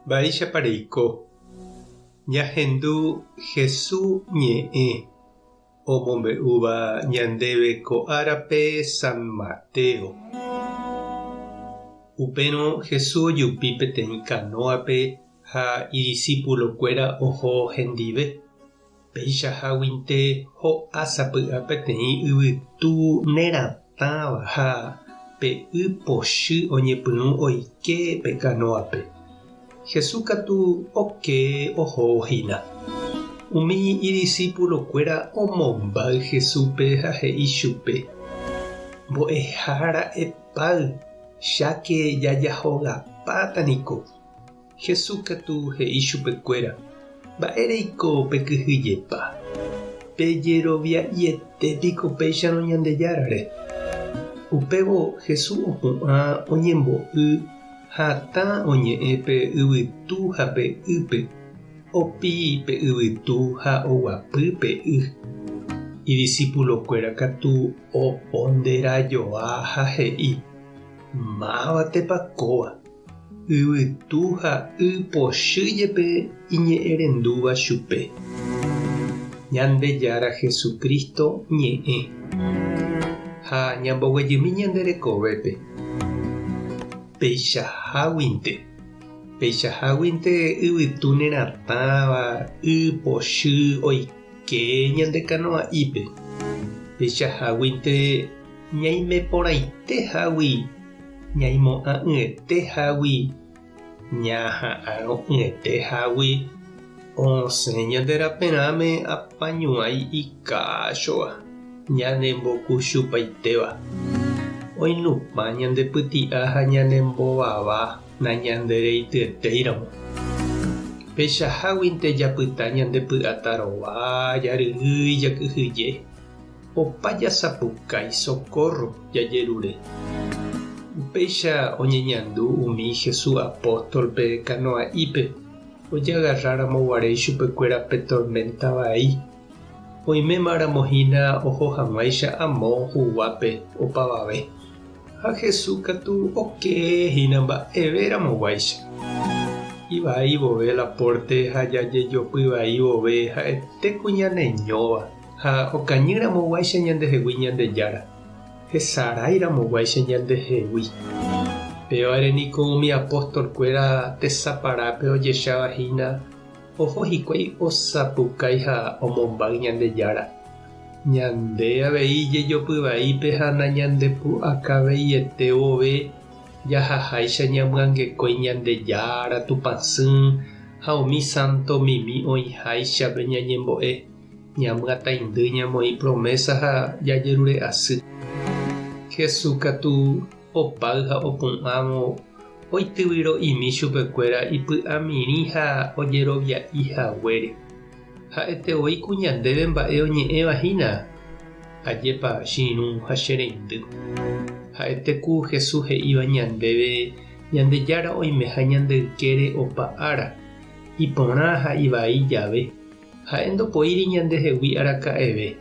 Mba'éichapareiko ñahendu Jesús ñe'ẽ omombe'úva ñandéve ko árape San Mateo. Upérõ Jesús ojupi peteĩ kanóape ha idiscípulokuéra oho hendive. Peichaháguinte ho'a sapy'a peteĩ yvytu neratãva ha pe'y pochy oñepyrũ oike pe kanóape. Jesús katu oke ohóhína. Umi idiscípulokuéra omombáy Jesúspe ha he'i chupe: mbo'ehára'epáy, cháke jajahogapátaniko. Jesús katu he'i chupekuéra: mba'éreiko pekyhyjépa. Pejerovia'ietépiko péicharõ Ñandejárare. Upévo Jesús opu'ã oñembo'y hatã oñe'ẽ pe yvytu ha pe y'pe. Opi pe yvytu ha oguapy pe y. Idiscípulokuéra katu oponderajoa ha he'i: mávatepa kóva. Yvytu ha y pochýjepe iñe'ẽrendúva chupe. Ñandejára Jesucristo ñe'ẽ ha ñamboguejymi ñanderekovépe. Peichaháguinte yvytu neratãva y pochy oike ñande kanoa'ípe. Peichaháguinte ñaimeporãitehágui, ñaimo'ã'ỹetehágui, ñaha'ãrõ'ỹetehágui osẽ ñanderaperãme apañuái ikáchova ñanembokuchupaitéva. Oinupã ñandepyti'a ha ñanembovava nañandereityetéiramo. Peichaháguinte japyta ñandepy'ata rova, jaryhýi, jakyhyje. Opa jasapukái socorro jajerure. Upéicha oñeñandu umi Jesús apóstolpe kanoa'ípe ojagarraramoguare chupekuéra pe tormenta vai. Oimémaramohína oho hag̃uáicha amo huguápe opavave. Ha Jesús katu okéhína mba'everamoguáicha. Ivai vove laporte ha jajejopyvai vove ha'etéko ñaneñóva ha okañýramoguáicha ñandehegui Ñandejára. Hesaráiramoguáicha ñandehegui. Pevareniko umi apóstolkuéra tesaparápe ojechavahína oho hikuái osapukái ha omombáy Ñandejára. Ñande avei jejopyvaípe ha nañandepu'akaveiete vove jahaháicha ñamyangekói Ñandejára tupãsy ha umi santo mimi oĩháichape ñañembo'e ñamyataindy ñamoĩ promesa ha jajerure asy. Jesús katu opáy ha opu'ãvo oityvyro'imi chupekuéra ipy'amirĩ ha ojerovia'ihaguére. Ha'etevoi ku ñandéve mba'e oñe'ẽvahína. Ajépa chiru ha chereindy. Ha'eteku Jesús he'íva ñandéve Ñandejára oime ha ñandeykére opa ára, iporã ha ivai jave. Ha'e ndopoíri ñandehegui araka'eve.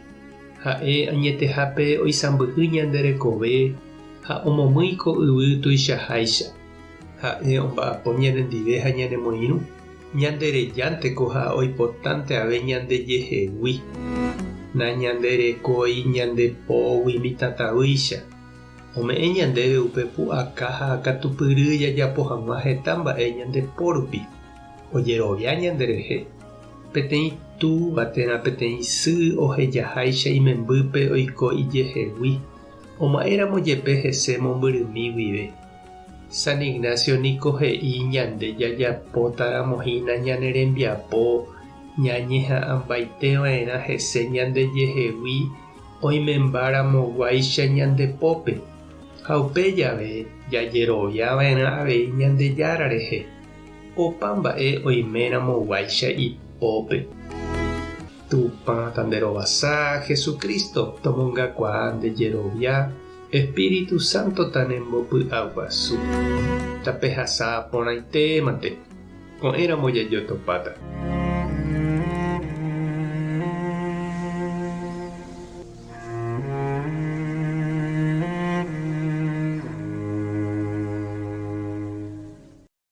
Ha'e añetehápe oisãmbyhy ñanderekove ha omomýiko yvy tuichaháicha. Ha'e omba'apo ñarendive ha ñanemoirũ. Ñanderejánteko ha oipotánte ave ñandejehegui. Nañanderekói ñandepógui mitãtavýicha. Ome'ẽ ñandéve upe pu'aka ha katupyry jajapo hag̃ua heta mba'e ñandepórupi. Ojerovia ñanderehe. Peteĩ túva térã peteĩ sy ohejaháicha imembýpe oiko ijehegui. Oma'éramo jepe hese mombyrymi guive. San Ignacio niko he'i ñande jajapótaramohína ñane rembiapo ñañeha'ãmbaiteva'erã hese ñandejehegui oimembaramoguáicha ñandepópe. Ha upe jave jajeroviava'erã avei Ñandejára rehe. Opa mba'e oimeramoguáicha ipópe. Tupã tanderovasa Jesucristo tomongakuaa ndejerovia. Espíritu Santo tanembopy'aguasu. Tapehasa porãitémante. Ko'ẽramo jajotopáta.